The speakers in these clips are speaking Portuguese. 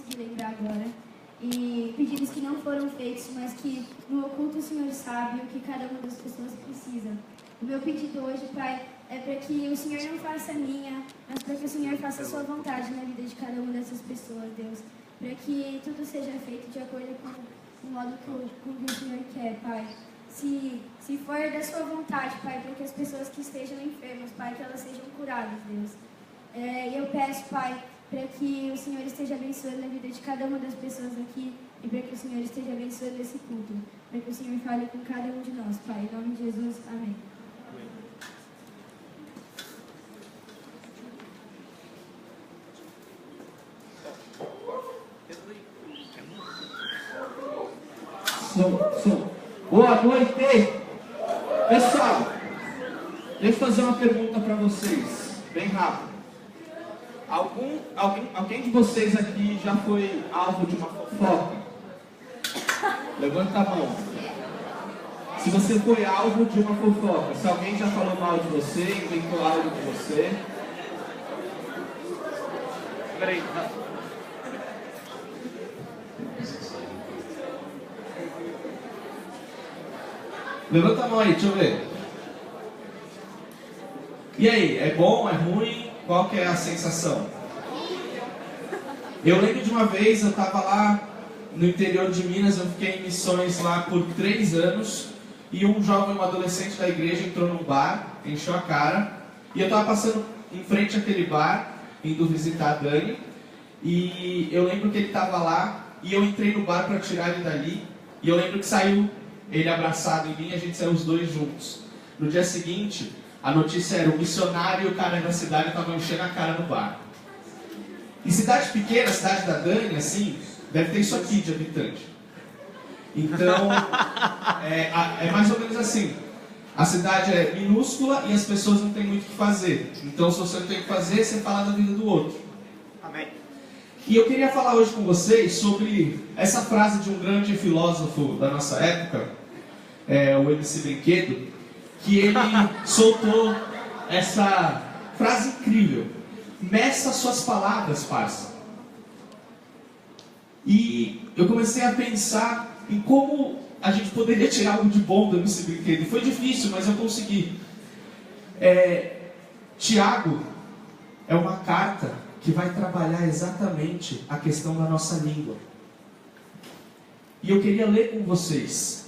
conseguir lembrar agora. E pedidos que não foram feitos, mas que no oculto o Senhor sabe o que cada uma das pessoas precisa. O meu pedido hoje, Pai, é para que o Senhor não faça a minha, mas para que o Senhor faça a sua vontade na vida de cada uma dessas pessoas, Deus. Para que tudo seja feito de acordo com o modo com que o Senhor quer, Pai. Se for da sua vontade, Pai, para que as pessoas que estejam enfermas, Pai, que elas sejam curadas, Deus. Eu peço, Pai, para que o Senhor esteja abençoando a vida de cada uma das pessoas aqui e para que o Senhor esteja abençoando esse culto. Para que o Senhor fale com cada um de nós, Pai. Em nome de Jesus, amém. Boa noite! Pessoal, deixa eu fazer uma pergunta para vocês, bem rápido. Alguém de vocês aqui já foi alvo de uma fofoca? Levanta a mão. Se você foi alvo de uma fofoca, se alguém já falou mal de você, inventou algo de você. Peraí. Levanta a mão aí, deixa eu ver. E aí, é bom, é ruim? Qual que é a sensação? Eu lembro de uma vez, eu estava lá no interior de Minas, eu fiquei em missões lá por 3 anos, e um adolescente da igreja entrou num bar, encheu a cara, e eu estava passando em frente àquele bar, indo visitar a Dani, e eu lembro que ele estava lá, e eu entrei no bar para tirar ele dali, e eu lembro que saiu ele abraçado em mim, a gente saiu os dois juntos. No dia seguinte, a notícia era: o missionário e o cara da cidade estavam enchendo a cara no bar. Em cidade pequena, a cidade da Dani, assim, deve ter isso aqui de habitante. Então, é mais ou menos assim. A cidade é minúscula e as pessoas não têm muito o que fazer. Então, se você não tem o que fazer, você fala da vida do outro. Amém. E eu queria falar hoje com vocês sobre essa frase de um grande filósofo da nossa época, o MC Brinquedo, que ele soltou essa frase incrível: meça suas palavras, parça. E eu comecei a pensar em como a gente poderia tirar algo de bom do MC Brinquedo. Foi difícil, mas eu consegui. Tiago é uma carta que vai trabalhar exatamente a questão da nossa língua. E eu queria ler com vocês.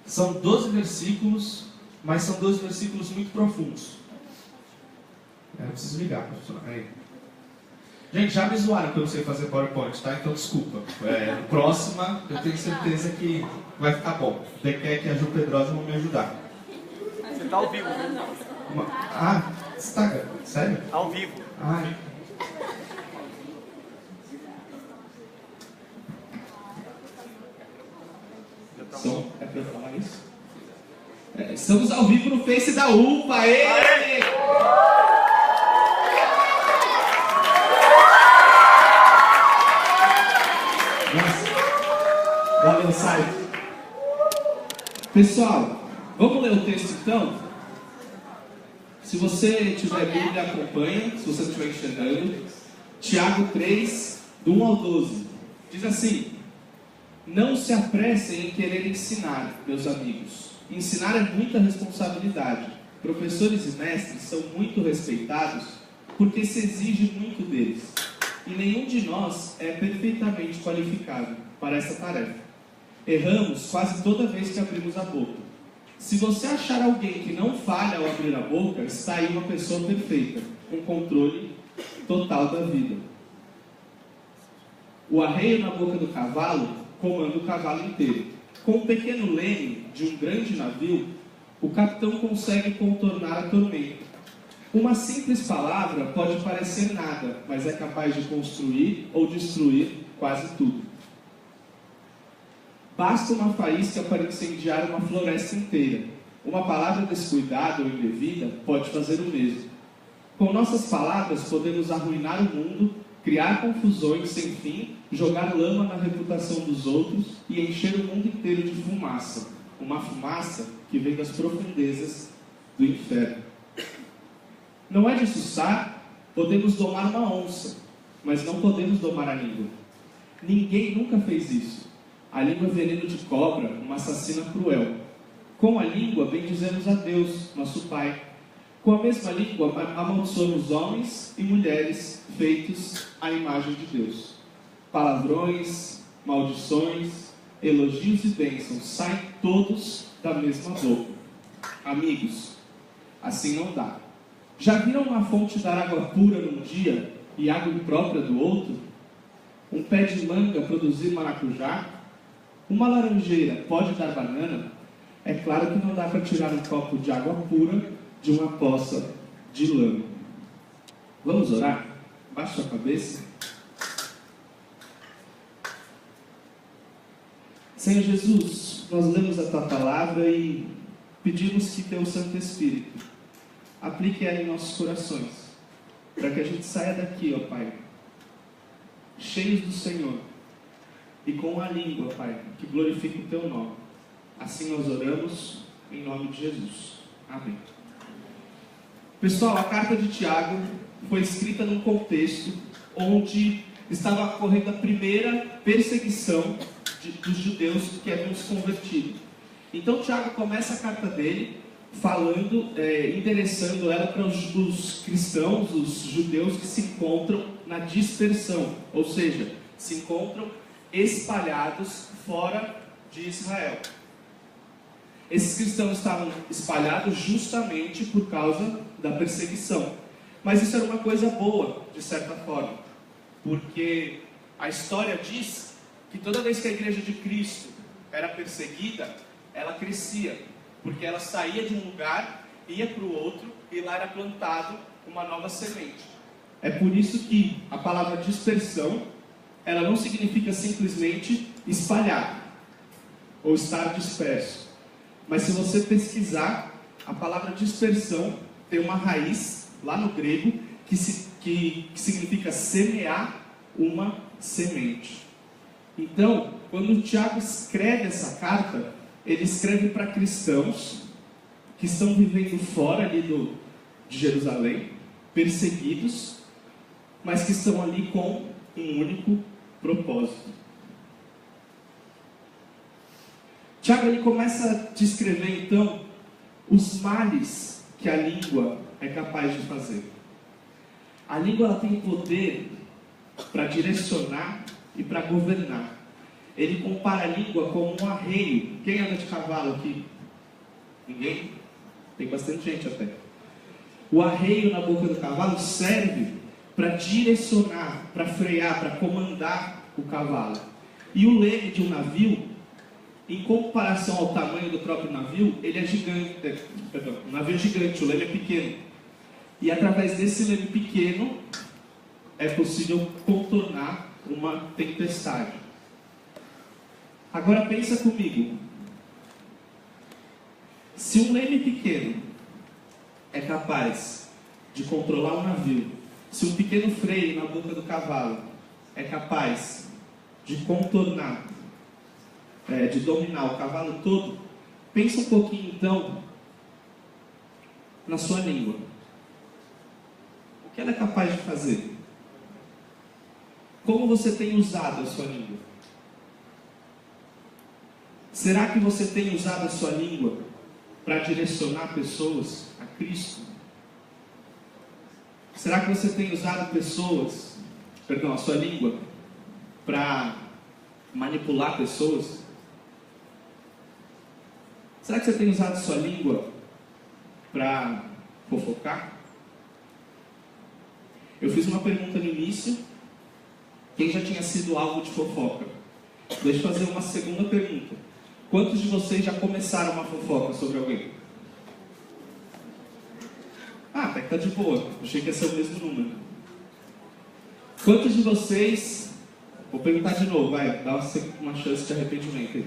São 12 versículos, mas são 12 versículos muito profundos. Eu preciso ligar para funcionar. Aí. Gente, já me zoaram que eu não sei fazer PowerPoint, tá? Então desculpa. Próxima, eu tenho certeza que vai ficar bom. Você quer que a Ju Pedrosa vão me ajudar. Você está ao vivo, viu? Você tá... Sério? Ao vivo. É pra eu falar isso? Estamos ao vivo no Face da UPA, aê! Valeu, site. Pessoal, vamos ler o texto então? Se você tiver Bíblia, acompanha. Se você não estiver enxergando, Tiago 3, do 1 ao 12. Diz assim: não se apressem em querer ensinar, meus amigos. Ensinar é muita responsabilidade. Professores e mestres são muito respeitados porque se exige muito deles. E nenhum de nós é perfeitamente qualificado para essa tarefa. Erramos quase toda vez que abrimos a boca. Se você achar alguém que não falha ao abrir a boca, está aí uma pessoa perfeita, com controle total da vida. O arreio na boca do cavalo comanda o cavalo inteiro. Com um pequeno leme de um grande navio, o capitão consegue contornar a tormenta. Uma simples palavra pode parecer nada, mas é capaz de construir ou destruir quase tudo. Basta uma faísca para incendiar uma floresta inteira. Uma palavra descuidada ou indevida pode fazer o mesmo. Com nossas palavras podemos arruinar o mundo, criar confusões sem fim, jogar lama na reputação dos outros e encher o mundo inteiro de fumaça. Uma fumaça que vem das profundezas do inferno. Não é de suçar, podemos domar uma onça, mas não podemos domar a língua. Ninguém nunca fez isso. A língua é veneno de cobra, uma assassina cruel. Com a língua bendizemos a Deus, nosso Pai. Com a mesma língua amaldiçoamos homens e mulheres feitos à imagem de Deus. Palavrões, maldições, elogios e bênçãos saem todos da mesma boca. Amigos, assim não dá. Já viram uma fonte dar água pura num dia e água imprópria do outro? Um pé de manga produzir maracujá? Uma laranjeira pode dar banana? É claro que não dá para tirar um copo de água pura de uma poça de lama. Vamos orar? Baixa a cabeça. Senhor Jesus, nós lemos a Tua palavra e pedimos que Teu Santo Espírito aplique ela em nossos corações, para que a gente saia daqui, ó Pai, cheios do Senhor e com a língua, Pai, que glorifique o Teu nome. Assim nós oramos em nome de Jesus. Amém. Pessoal, a carta de Tiago foi escrita num contexto onde estava ocorrendo a primeira perseguição dos judeus que haviam se convertido. Então Tiago começa a carta dele falando, endereçando ela para os cristãos, os judeus que se encontram na dispersão, ou seja, se encontram espalhados fora de Israel. Esses cristãos estavam espalhados justamente por causa da perseguição. Mas isso era uma coisa boa, de certa forma, porque a história diz que toda vez que a igreja de Cristo era perseguida, ela crescia, porque ela saía de um lugar, ia para o outro, e lá era plantado uma nova semente. É por isso que a palavra dispersão, ela não significa simplesmente espalhar, ou estar disperso. Mas se você pesquisar, a palavra dispersão tem uma raiz, lá no grego, que significa semear uma semente. Então, quando o Tiago escreve essa carta, ele escreve para cristãos que estão vivendo fora ali de Jerusalém, perseguidos, mas que estão ali com um único propósito. Tiago ele começa a descrever então os males que a língua é capaz de fazer. A língua ela tem poder para direcionar e para governar. Ele compara a língua como um arreio. Quem anda de cavalo aqui? Ninguém? Tem bastante gente até. O arreio na boca do cavalo serve para direcionar, para frear, para comandar o cavalo. E o leme de um navio, em comparação ao tamanho do próprio navio, ele é gigante. O navio é gigante, o leme é pequeno. E através desse leme pequeno, é possível contornar uma tempestade. Agora pensa comigo. Se um leme pequeno é capaz de controlar um navio, se um pequeno freio na boca do cavalo é capaz de contornar, de dominar o cavalo todo, pensa um pouquinho então na sua língua. O que ela é capaz de fazer? Como você tem usado a sua língua? Será que você tem usado a sua língua para direcionar pessoas a Cristo? Será que você tem usado a sua língua para manipular pessoas? Será que você tem usado a sua língua para fofocar? Eu fiz uma pergunta no início. Quem já tinha sido alvo de fofoca? Deixa eu fazer uma segunda pergunta. Quantos de vocês já começaram uma fofoca sobre alguém? Até que tá de boa. Achei que ia ser o mesmo número. Quantos de vocês... Vou perguntar de novo, vai. Dá uma chance de arrependimento aí.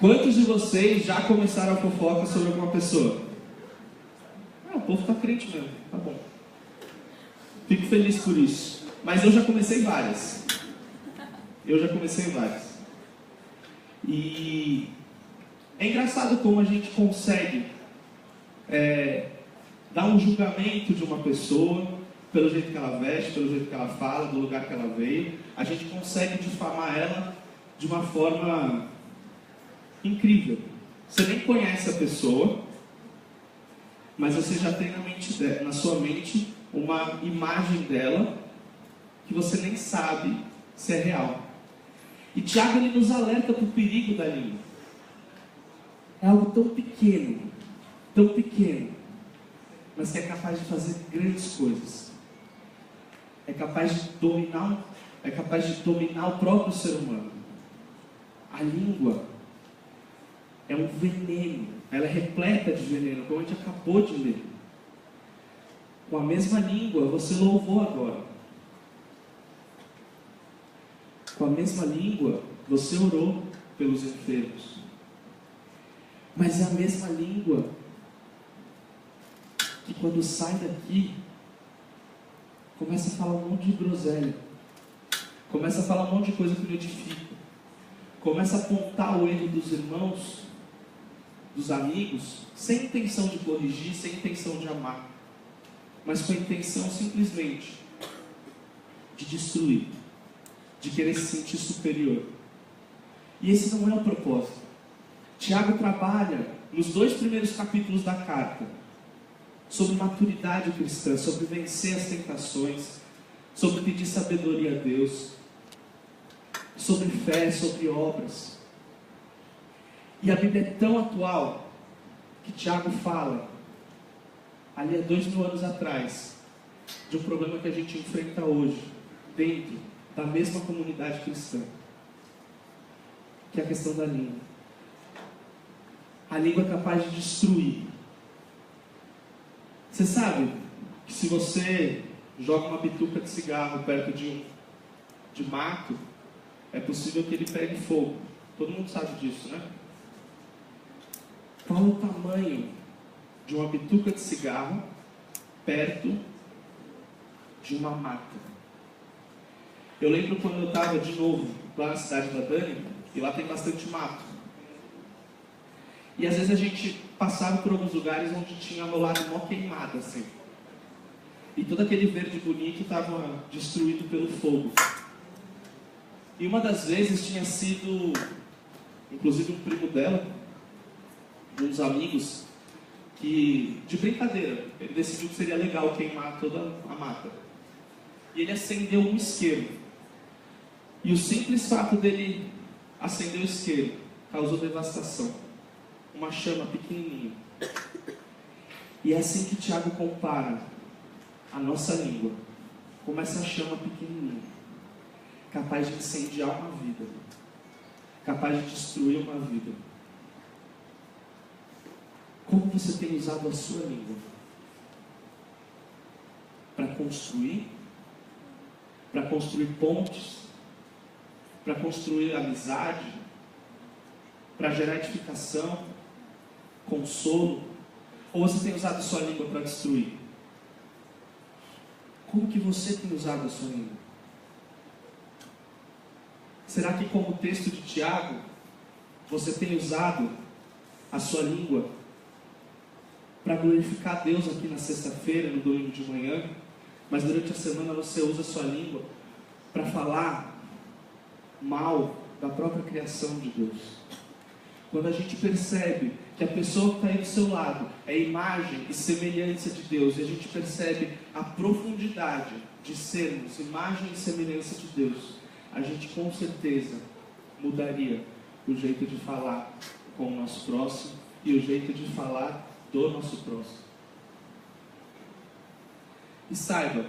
Quantos de vocês já começaram a fofoca sobre alguma pessoa? O povo tá crente mesmo. Tá bom. Fico feliz por isso. Mas eu já comecei várias. E é engraçado como a gente consegue dar um julgamento de uma pessoa, pelo jeito que ela veste, pelo jeito que ela fala, do lugar que ela veio. A gente consegue difamar ela de uma forma incrível. Você nem conhece a pessoa, mas você já tem na sua mente uma imagem dela que você nem sabe se é real. E Tiago, ele nos alerta para o perigo da língua. É algo tão pequeno, mas que é capaz de fazer grandes coisas. É capaz de dominar o próprio ser humano. A língua é um veneno, ela é repleta de veneno, como a gente acabou de ler. Com a mesma língua, você louvou agora. Com a mesma língua, você orou pelos enfermos. Mas é a mesma língua que quando sai daqui, começa a falar um monte de groselha. Começa a falar um monte de coisa que não edifica. Começa a apontar o erro dos irmãos, dos amigos, sem intenção de corrigir, sem intenção de amar, mas com a intenção simplesmente de destruir, de querer se sentir superior. E esse não é o propósito. Tiago trabalha nos 2 primeiros capítulos da carta sobre maturidade cristã, sobre vencer as tentações, sobre pedir sabedoria a Deus, sobre fé, sobre obras. E a Bíblia é tão atual que Tiago fala, ali há 2000 anos atrás, de um problema que a gente enfrenta hoje, dentro da mesma comunidade cristã, que é a questão da língua. A língua é capaz de destruir. Você sabe que se você joga uma bituca de cigarro perto de mato, é possível que ele pegue fogo. Todo mundo sabe disso, né? Qual o tamanho de uma bituca de cigarro perto de uma mata? Eu lembro quando eu estava de novo lá na cidade da Dani, e lá tem bastante mato. E às vezes a gente passava por alguns lugares onde tinha rolado uma queimada assim. E todo aquele verde bonito estava destruído pelo fogo. E uma das vezes tinha sido, inclusive um primo dela, de uns amigos, que, de brincadeira, ele decidiu que seria legal queimar toda a mata. E ele acendeu um isqueiro. E o simples fato dele acender o isqueiro causou devastação. Uma chama pequenininha. E é assim que Tiago compara a nossa língua, como essa chama pequenininha, capaz de incendiar uma vida, capaz de destruir uma vida. Como você tem usado a sua língua? Para construir pontes, para construir amizade, para gerar edificação, consolo? Ou você tem usado a sua língua para destruir? Como que você tem usado a sua língua? Será que, como o texto de Tiago, você tem usado a sua língua para glorificar a Deus aqui na sexta-feira, no domingo de manhã, mas durante a semana você usa a sua língua para falar mal da própria criação de Deus? Quando a gente percebe que a pessoa que está aí do seu lado é imagem e semelhança de Deus, e a gente percebe a profundidade de sermos imagem e semelhança de Deus, a gente com certeza mudaria o jeito de falar com o nosso próximo e o jeito de falar do nosso próximo. E saiba,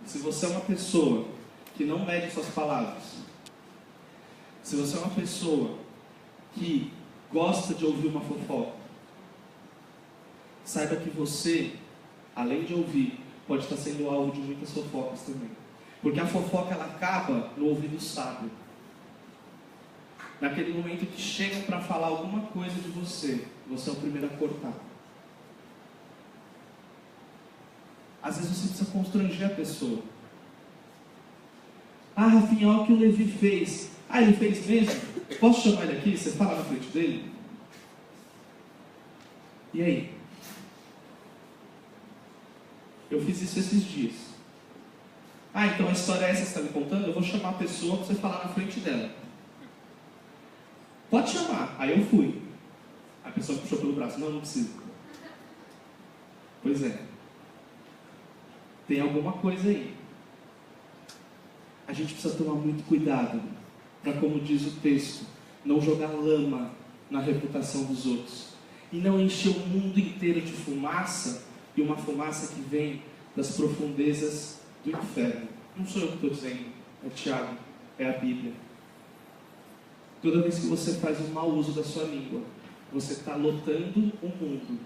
se você é uma pessoa que não mede suas palavras, se você é uma pessoa que gosta de ouvir uma fofoca, saiba que você, além de ouvir, pode estar sendo alvo de muitas fofocas também. Porque a fofoca, ela acaba no ouvido sábio. Naquele momento que chegam para falar alguma coisa de você, você é o primeiro a cortar. Às vezes você precisa constranger a pessoa. Ah, Rafinha, olha o que o Levi fez. Ah, ele fez mesmo? Posso chamar ele aqui? Você fala na frente dele? E aí? Eu fiz isso esses dias. Ah, então a história é essa que você está me contando? Eu vou chamar a pessoa para você falar na frente dela. Pode chamar. Aí eu fui. A pessoa puxou pelo braço. Não, não precisa. Pois é. Tem alguma coisa aí. A gente precisa tomar muito cuidado para, como diz o texto, não jogar lama na reputação dos outros. E não encher o mundo inteiro de fumaça, e uma fumaça que vem das profundezas do inferno. Não sou eu que estou dizendo, é Tiago, é a Bíblia. Toda vez que você faz um mau uso da sua língua, você está lotando o mundo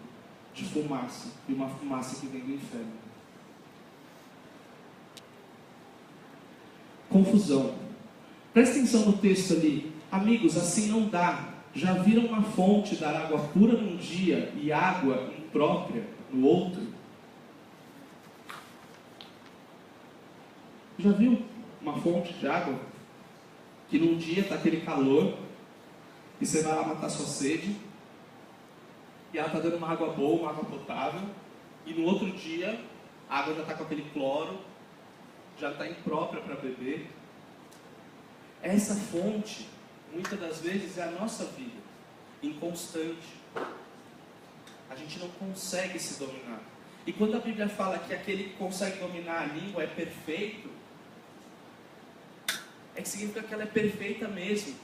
de fumaça, e uma fumaça que vem do inferno. Confusão. Presta atenção no texto ali. Amigos, assim não dá. Já viram uma fonte dar água pura num dia e água imprópria no outro? Já viu uma fonte de água que num dia está aquele calor e você vai lá matar sua sede e ela está dando uma água boa, uma água potável, e no outro dia a água já está com aquele cloro, já está imprópria para beber? Essa fonte, muitas das vezes, é a nossa vida, inconstante. A gente não consegue se dominar. E quando a Bíblia fala que aquele que consegue dominar a língua é perfeito, é que significa que ela é perfeita mesmo.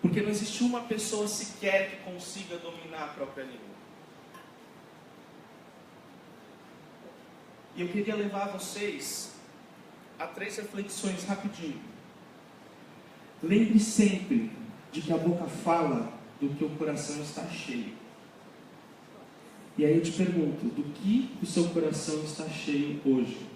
Porque não existe uma pessoa sequer que consiga dominar a própria língua. E eu queria levar vocês a 3 reflexões rapidinho. Lembre sempre de que a boca fala do que o coração está cheio. E aí eu te pergunto, do que o seu coração está cheio hoje?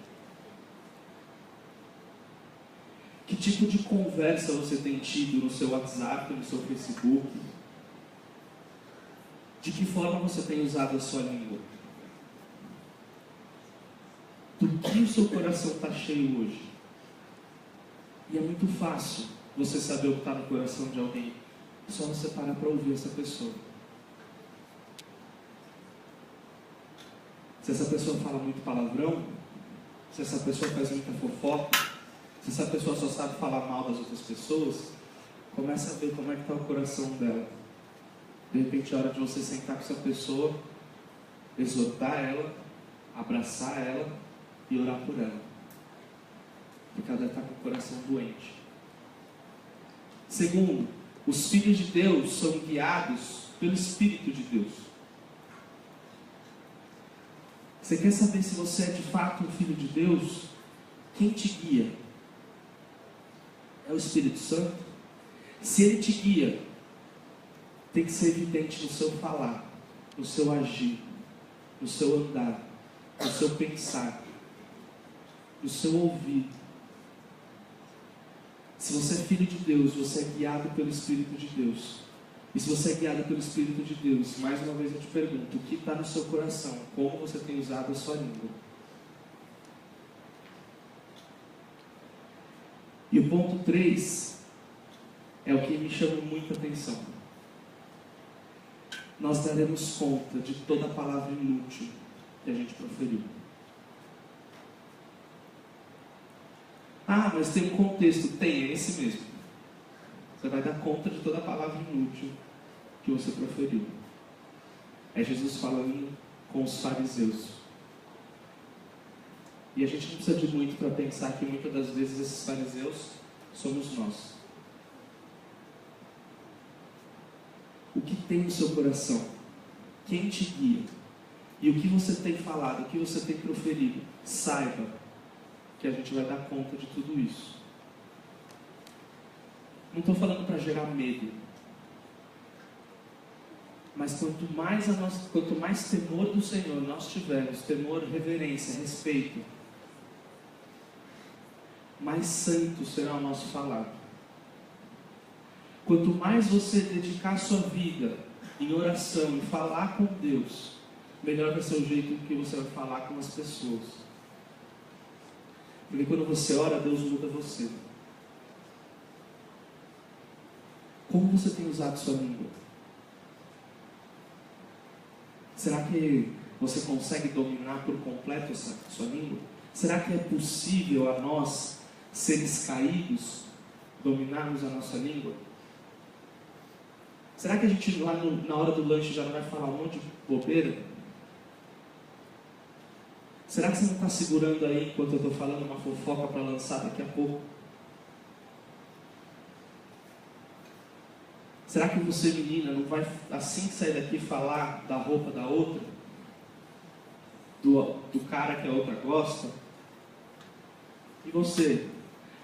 Que tipo de conversa você tem tido no seu WhatsApp, no seu Facebook? De que forma você tem usado a sua língua? Do que o seu coração está cheio hoje? E é muito fácil você saber o que está no coração de alguém. É só você parar para ouvir essa pessoa. Se essa pessoa fala muito palavrão, se essa pessoa faz muita fofoca, se essa pessoa só sabe falar mal das outras pessoas, começa a ver como é que está o coração dela. De repente é hora de você sentar com essa pessoa, exortar ela, abraçar ela e orar por ela. Porque ela deve estar com o coração doente. Segundo, os filhos de Deus são guiados pelo Espírito de Deus. Você quer saber se você é de fato um filho de Deus? Quem te guia? É o Espírito Santo? Se ele te guia, tem que ser evidente no seu falar, no seu agir, no seu andar, no seu pensar, no seu ouvir. Se você é filho de Deus, você é guiado pelo Espírito de Deus. E se você é guiado pelo Espírito de Deus, mais uma vez eu te pergunto, o que está no seu coração? Como você tem usado a sua língua? E o ponto 3 é o que me chama muita atenção. Nós daremos conta de toda palavra inútil que a gente proferiu. Ah, mas tem um contexto. Tem, é esse mesmo. Você vai dar conta de toda palavra inútil que você proferiu. É Jesus falando com os fariseus. E a gente não precisa de muito para pensar que muitas das vezes esses fariseus somos nós. O que tem no seu coração? Quem te guia? E o que você tem falado, o que você tem proferido? Saiba que a gente vai dar conta de tudo isso. Não estou falando para gerar medo. Mas quanto mais temor do Senhor nós tivermos, temor, reverência, respeito, mais santo será o nosso falar. Quanto mais você dedicar a sua vida em oração e falar com Deus, melhor vai ser o jeito que você vai falar com as pessoas. Porque quando você ora, Deus muda você. Como você tem usado sua língua? Será que você consegue dominar por completo essa sua língua? Será que é possível a nós, seres caídos, dominarmos a nossa língua? Será que a gente lá na hora do lanche já não vai falar um monte de bobeira? Será que você não está segurando aí, enquanto eu estou falando, uma fofoca para lançar daqui a pouco? Será que você, menina, não vai assim que sair daqui falar da roupa da outra? Do cara que a outra gosta? E você?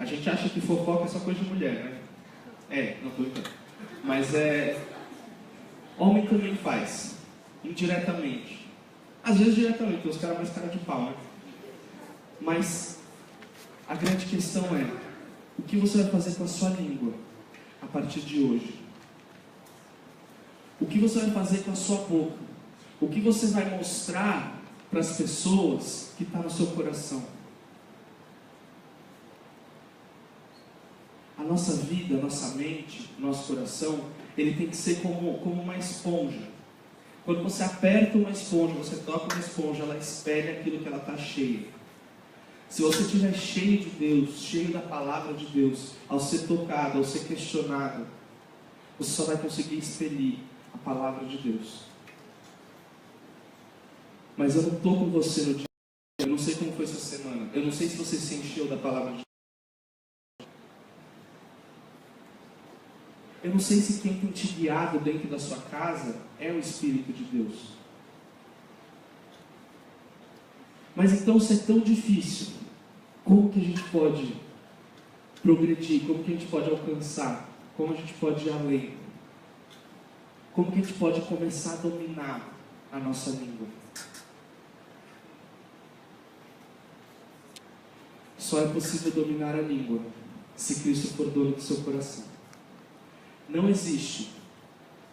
A gente acha que fofoca é só coisa de mulher, né? Não estou brincando. Mas homem também faz, indiretamente. Às vezes diretamente, tem os caras mais cara de pau, né? Mas a grande questão é, o que você vai fazer com a sua língua a partir de hoje? O que você vai fazer com a sua boca? O que você vai mostrar para as pessoas que está no seu coração? A nossa vida, a nossa mente, o nosso coração, ele tem que ser como uma esponja. Quando você aperta uma esponja, você toca uma esponja, ela espelha aquilo que ela está cheia. Se você estiver cheio de Deus, cheio da palavra de Deus, ao ser tocado, ao ser questionado, você só vai conseguir expelir a palavra de Deus. Mas eu não estou com você no dia. Eu não sei como foi essa semana. Eu não sei se você se encheu da palavra de Deus. Eu não sei se quem tem te guiado dentro da sua casa é o Espírito de Deus. Mas então, se é tão difícil, como que a gente pode progredir? Como que a gente pode alcançar? Como a gente pode ir além? Como que a gente pode começar a dominar a nossa língua? Só é possível dominar a língua se Cristo for dono do seu coração. Não existe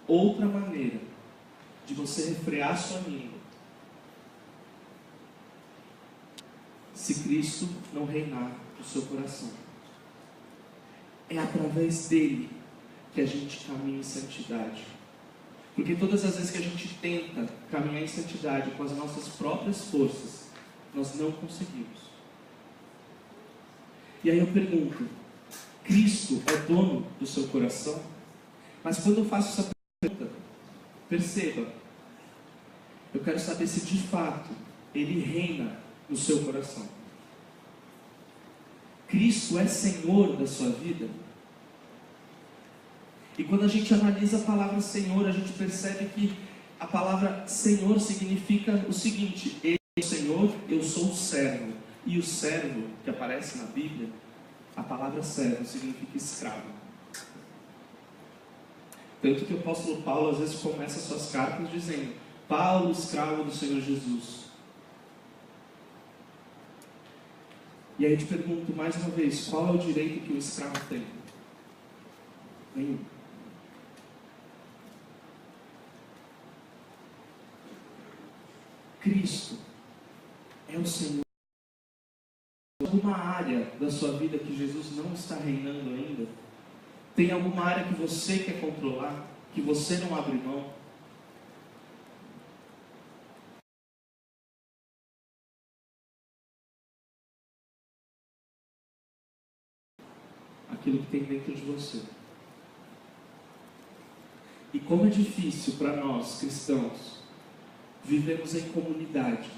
outra maneira de você refrear sua língua se Cristo não reinar no seu coração. É através dele que a gente caminha em santidade. Porque todas as vezes que a gente tenta caminhar em santidade com as nossas próprias forças, nós não conseguimos. E aí eu pergunto, Cristo é dono do seu coração? Mas quando eu faço essa pergunta, perceba, eu quero saber se de fato Ele reina no seu coração. Cristo é Senhor da sua vida? E quando a gente analisa a palavra Senhor, a gente percebe que a palavra Senhor significa o seguinte: Ele é o Senhor, eu sou o servo. E o servo, que aparece na Bíblia, a palavra servo significa escravo. Tanto que o apóstolo Paulo às vezes começa suas cartas dizendo: Paulo, escravo do Senhor Jesus. E aí eu te pergunto mais uma vez, qual é o direito que o escravo tem? Nenhum. Cristo é o Senhor. Alguma área da sua vida que Jesus não está reinando ainda? Tem alguma área que você quer controlar, que você não abre mão? Aquilo que tem dentro de você. E como é difícil para nós, cristãos, vivemos em comunidade.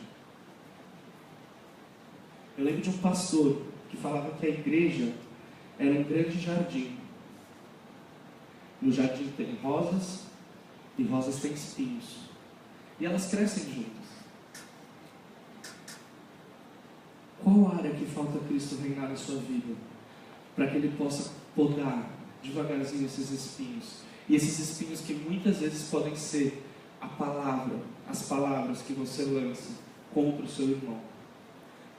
Eu lembro de um pastor que falava que a igreja era um grande jardim. No jardim tem rosas, e rosas têm espinhos. E elas crescem juntas. Qual área que falta Cristo reinar na sua vida? Para que Ele possa podar devagarzinho esses espinhos. E esses espinhos que muitas vezes podem ser a palavra, as palavras que você lança contra o seu irmão,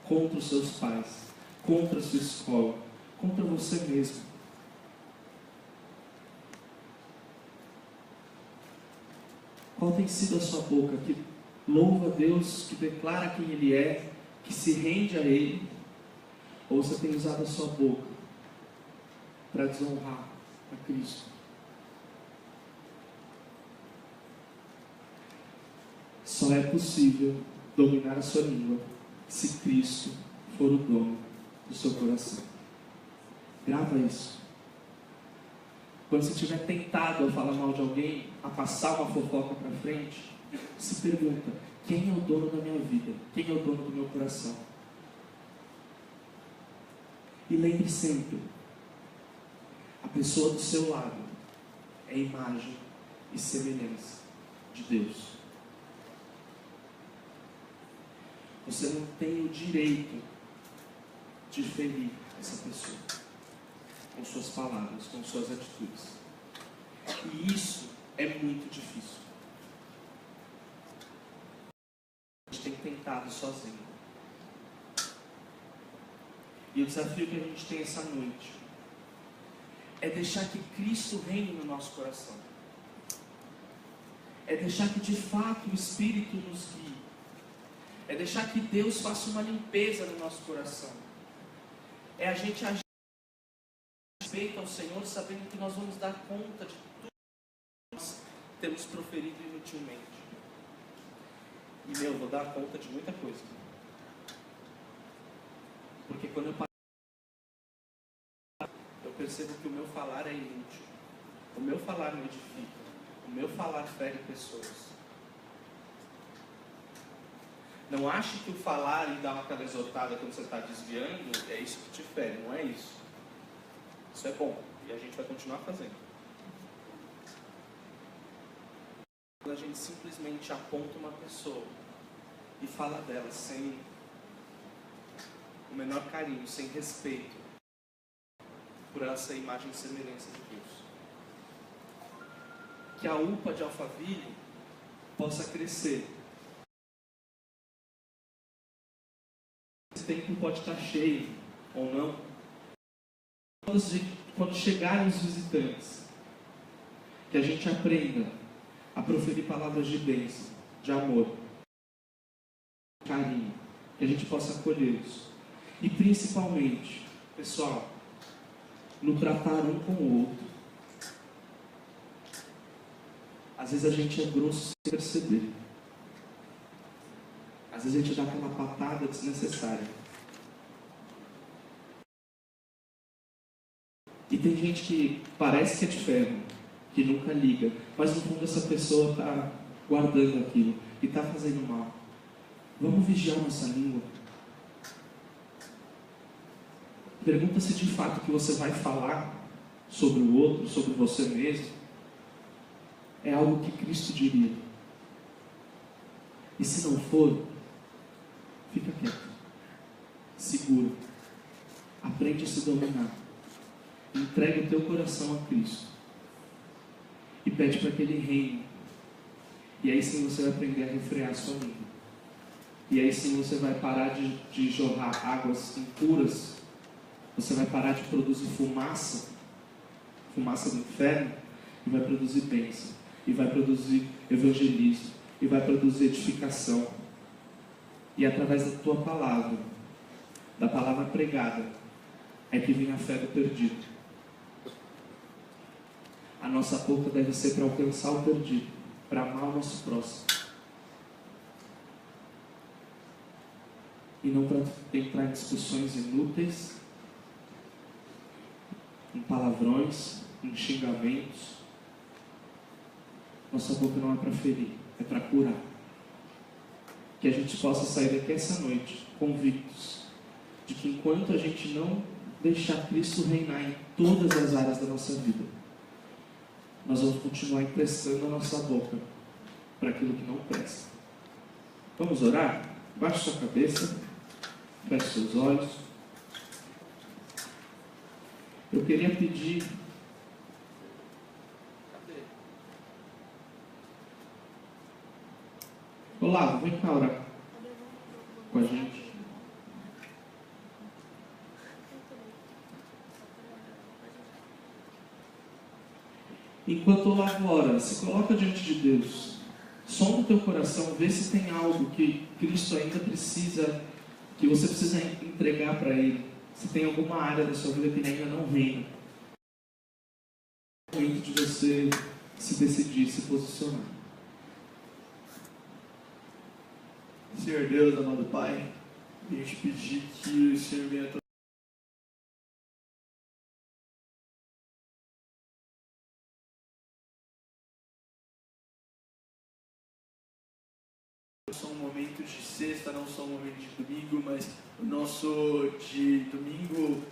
contra os seus pais, contra a sua escola, contra você mesmo. Qual tem sido a sua boca que louva a Deus, que declara quem Ele é, que se rende a Ele? Ou você tem usado a sua boca para desonrar a Cristo? Só é possível dominar a sua língua se Cristo for for o dono do seu coração. Grava isso. Quando você estiver tentado a falar mal de alguém, a passar uma fofoca para frente, se pergunta: quem é o dono da minha vida? Quem é o dono do meu coração? E lembre sempre, a pessoa do seu lado é imagem e semelhança de Deus. Você não tem o direito de ferir essa pessoa com suas palavras, com suas atitudes. E isso é muito difícil. A gente tem tentado sozinho. E o desafio que a gente tem essa noite é deixar que Cristo reine no nosso coração. É deixar que de fato o Espírito nos guie. É deixar que Deus faça uma limpeza no nosso coração. É a gente agir respeito ao Senhor, sabendo que nós vamos dar conta de tudo que nós temos proferido inutilmente. E vou dar conta de muita coisa. Porque quando eu percebo que o meu falar é inútil, o meu falar não edifica, o meu falar fere pessoas. Não ache que o falar e dar aquela exortada quando você está desviando é isso que te fere, não é isso. Isso é bom e a gente vai continuar fazendo. Quando a gente simplesmente aponta uma pessoa e fala dela sem o menor carinho, sem respeito por essa imagem e semelhança de Deus. Que a UPA de Alphaville possa crescer. Esse tempo pode estar cheio ou não. Quando chegarem os visitantes, que a gente aprenda a proferir palavras de bênção, de amor, de carinho, que a gente possa acolhê-los. E principalmente, pessoal, no tratar um com o outro. Às vezes a gente é grosso sem perceber. Às vezes a gente dá aquela patada desnecessária. E tem gente que parece que é de ferro, que nunca liga, mas no fundo essa pessoa está guardando aquilo e está fazendo mal. Vamos vigiar nossa língua. Pergunta se de fato o que você vai falar sobre o outro, sobre você mesmo, é algo que Cristo diria. E se não for, fica quieto. Segura. Aprende a se dominar. Entrega o teu coração a Cristo. E pede para que Ele reine. E aí sim você vai aprender a refrear a sua língua. E aí sim você vai parar de jorrar águas impuras. Você vai parar de produzir fumaça do inferno, e vai produzir bênção, e vai produzir evangelismo, e vai produzir edificação. E através da tua palavra, da palavra pregada, é que vem a fé do perdido. A nossa boca deve ser para alcançar o perdido, para amar o nosso próximo. E não para entrar em discussões inúteis, em palavrões, em xingamentos. Nossa boca não é para ferir, é para curar. Que a gente possa sair daqui essa noite convictos de que enquanto a gente não deixar Cristo reinar em todas as áreas da nossa vida, nós vamos continuar emprestando a nossa boca para aquilo que não presta. Vamos orar? Baixe sua cabeça, feche seus olhos. Eu queria pedir Olá, vem cá orar com a gente. Enquanto o Olavo ora, se coloca diante de Deus. Sonda o teu coração, vê se tem algo que Cristo ainda precisa, que você precisa entregar para Ele. Se tem alguma área da sua vida que Ele ainda não reina. É o momento de você se decidir, se posicionar. Senhor Deus, amado Pai, Venho te pedir que o Senhor venha não só um momento de sexta, não só um momento de domingo, mas o nosso de domingo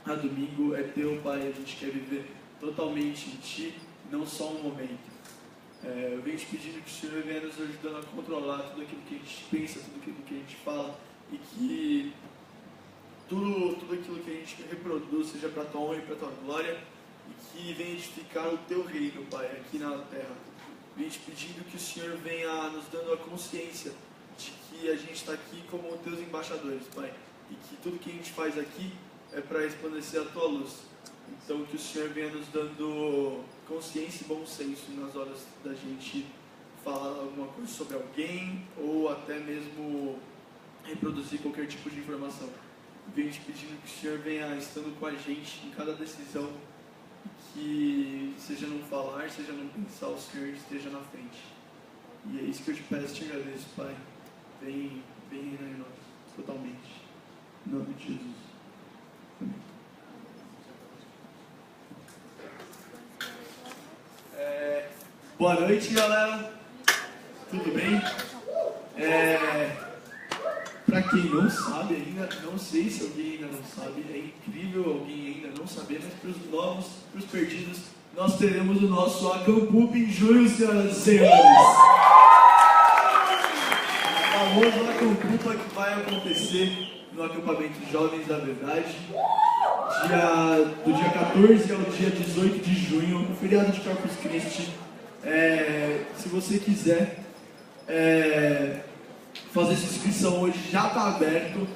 a domingo é teu, Pai. A gente quer viver totalmente em Ti, não só um momento. Eu venho te pedindo que o Senhor venha nos ajudando a controlar tudo aquilo que a gente pensa, tudo aquilo que a gente fala, e que tudo aquilo que a gente reproduz seja para a Tua honra e para a Tua glória, e que venha edificar o Teu reino, Pai, aqui na terra. Venho te pedindo que o Senhor venha nos dando a consciência de que a gente está aqui como Teus embaixadores, Pai, e que tudo que a gente faz aqui é para resplandecer a Tua luz. Então que o Senhor venha nos dando consciência e bom senso nas horas da gente falar alguma coisa sobre alguém ou até mesmo reproduzir qualquer tipo de informação. Venho te pedindo que o Senhor venha estando com a gente em cada decisão, que seja não falar, seja não pensar, o Senhor esteja na frente. E é isso que eu te peço, te agradeço, Pai. Vem reinar em nós, totalmente. Em nome de Jesus. Amém. Boa noite, galera. Tudo bem? Para quem não sabe ainda, não sei se alguém ainda não sabe, é incrível alguém ainda não saber, mas para os novos, para os perdidos, nós teremos o nosso Acampup em junho, senhoras e senhores. O famoso Acampupa que vai acontecer no acampamento Jovens da Verdade, do dia 14 ao dia 18 de junho, no feriado de Corpus Christi. Se você quiser fazer sua inscrição hoje, já está aberto.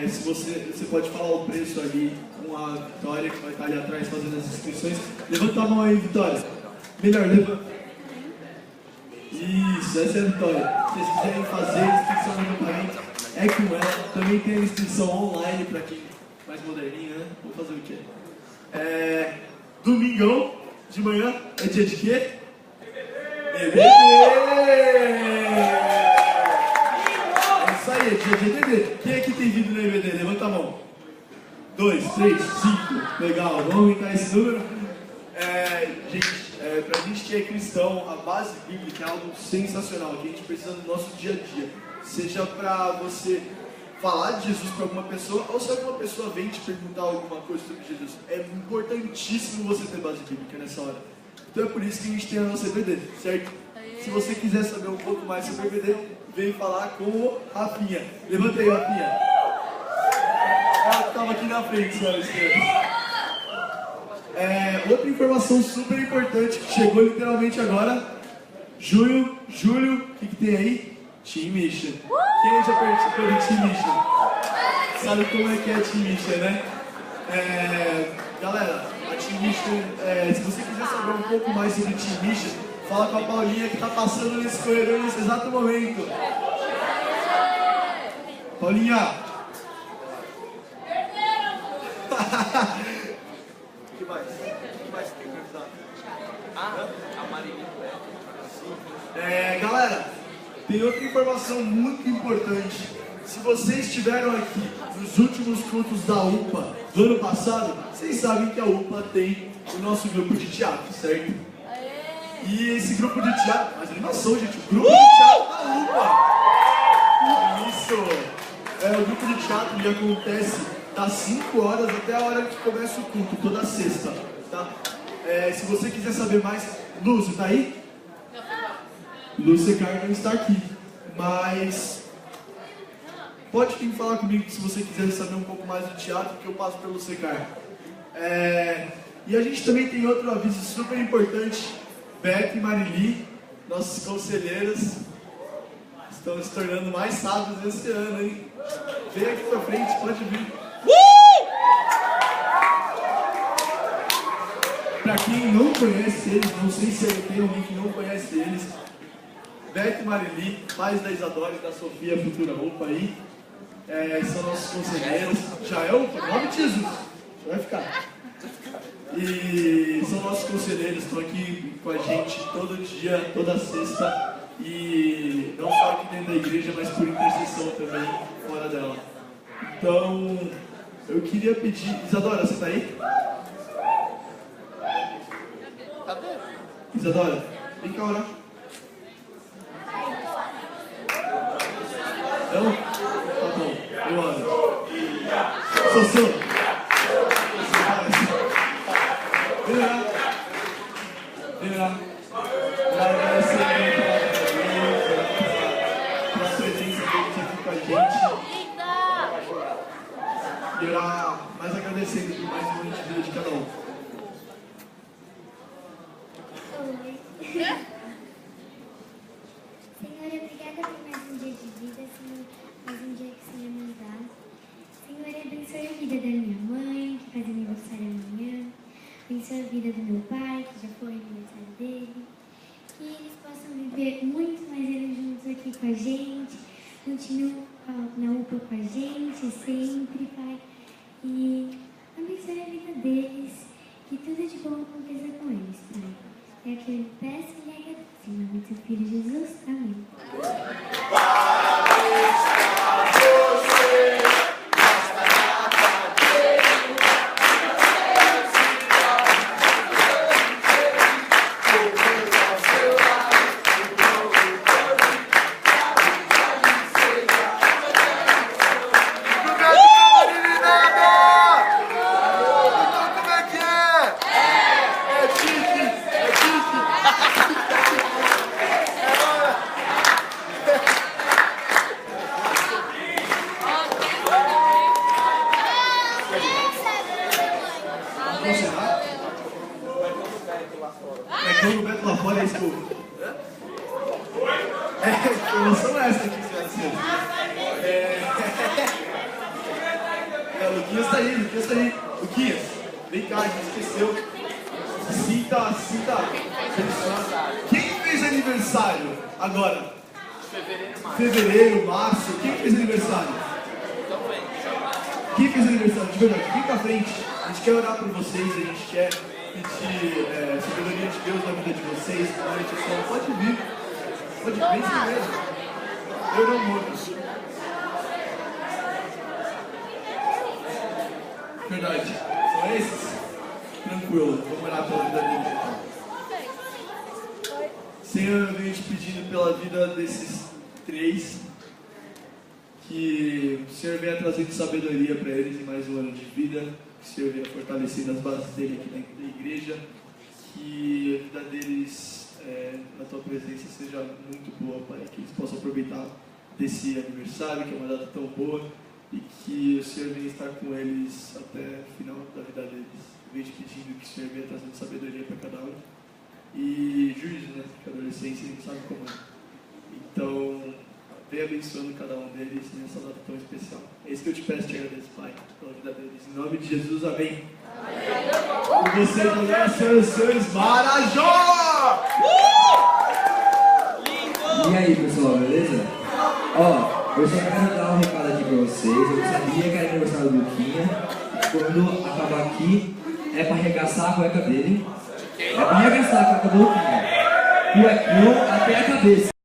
Se você pode falar o preço ali com a Vitória, que vai estar ali atrás fazendo as inscrições. Levanta a mão aí, Vitória. Melhor, levanta. Isso, essa é a Vitória. Se vocês quiserem fazer a inscrição no acampamento, é com ela. Também tem a inscrição online para quem é mais moderninho, né? Vou fazer o quê? Domingão de manhã é dia de quê? DVD! É isso aí, é dia de DVD. Quem aqui tem vídeo no DVD? Levanta a mão. 2, 3, 5. Legal, vamos aumentar esse número. Pra gente que é cristão, a base bíblica é algo sensacional, que a gente precisa no nosso dia a dia. Seja pra você falar de Jesus para alguma pessoa, ou se alguma pessoa vem te perguntar alguma coisa sobre Jesus. É importantíssimo você ter base bíblica nessa hora. Então é por isso que a gente tem a nossa EBD, certo? Se você quiser saber um pouco mais sobre a EBD, vem falar com o Rafinha. Levanta aí, Rafinha. Ela estava aqui na frente, senhoras e senhores. Outra informação super importante que chegou literalmente agora. Júlio, o que tem aí? Team Mission. Quem já participou do Team Mission? Sabe como é que é a Team Mission, né? Galera, a Team Mission, se você quiser saber um pouco mais sobre a Team Mission, fala com a Paulinha que está passando nesse corredor nesse exato momento. Paulinha! O que mais? O que mais você tem que avisar? A Marinha. Galera, tem outra informação muito importante. Se vocês estiveram aqui nos últimos cultos da UPA do ano passado, vocês sabem que a UPA tem o nosso grupo de teatro, certo? E esse grupo de teatro, mais animação, gente, o grupo de teatro da UPA. Isso! O grupo de teatro ele acontece das 5 horas até a hora que começa o culto, toda sexta, tá? Se você quiser saber mais, Lúcio, tá aí? Lúcia Carlos não está aqui, mas pode vir falar comigo se você quiser saber um pouco mais do teatro, que eu passo pelo Secar. E a gente também tem outro aviso super importante. Beto e Marili, nossos conselheiros, estão se tornando mais sábios esse ano, hein? Vem aqui pra frente, pode vir. Pra quem não conhece eles, não sei se tem alguém que não conhece eles, Beto e Marili, pais da Isadora e da Sofia, futura roupa aí, são nossos conselheiros. Já é o nome de Jesus, já vai ficar. E são nossos conselheiros, estão aqui com a gente todo dia, toda sexta, e não só aqui dentro da igreja, mas por intercessão também fora dela. Então, eu queria pedir... Isadora, você tá aí? Isadora, vem cá orar. Não? Tá bom, eu oro. Sossô. Vem lá. Vem lá. Pra agradecer pela presença deles aqui com a gente. E orar mais agradecendo por mais um momento de vida de cada um. Senhor, obrigada por mais um dia de vida, Senhor, mais um dia que o Senhor nos dá. Senhor, abençoe a vida da minha mãe, que faz aniversário amanhã. Abençoe a vida do meu pai, que já foi aniversário dele. Que eles possam viver muito mais anos juntos aqui com a gente. Continuem na UPA com a gente, sempre, Pai. E abençoe a vida deles. Que tudo de bom aconteça com eles, Pai. É o que eu peço e agradeço. Em nome do seu Filho Jesus. Amém. Quando o Beto lá fora é escuro. Promoção essa aqui, senhoras e senhores. Luquinhas tá aí, Luquinhas tá aí. Luquinhas, vem cá, a gente esqueceu. Sinta. Quem fez aniversário agora? Fevereiro, março. Quem fez aniversário? Quem fez aniversário? De verdade, vem pra frente. A gente quer orar por vocês, a gente quer pedir sabedoria de Deus na vida de vocês. Pode vir. Pode vir, vem sim mesmo. Eu não morro. Verdade. São esses? Tranquilo, vamos orar pela vida deles então. Senhor, eu venho te pedindo pela vida desses três, que o Senhor venha trazendo sabedoria para eles em mais um ano de vida, que o Senhor venha fortalecendo as bases dele aqui dentro da igreja, que a vida deles na tua presença seja muito boa, Pai, que eles possam aproveitar desse aniversário, que é uma data tão boa, e que o Senhor venha estar com eles até o final da vida deles. Eu venho te pedindo que o Senhor venha trazendo sabedoria para cada um e juízo, né? Porque a adolescência a gente sabe como é. Então, venha abençoando cada um deles nessa data tão especial. É isso que eu te peço e te agradeço, Pai, pela vida deles. Em nome de Jesus, amém. Com vocês agora, senhoras e senhores, Marajó! E aí, pessoal, beleza? Ó, eu só quero dar um recado aqui pra vocês. Eu sabia que era aniversário do Luquinha. Quando acabar aqui, é pra arregaçar a cueca dele. É pra arregaçar a cueca do Luquinha. Cuecão até a cabeça.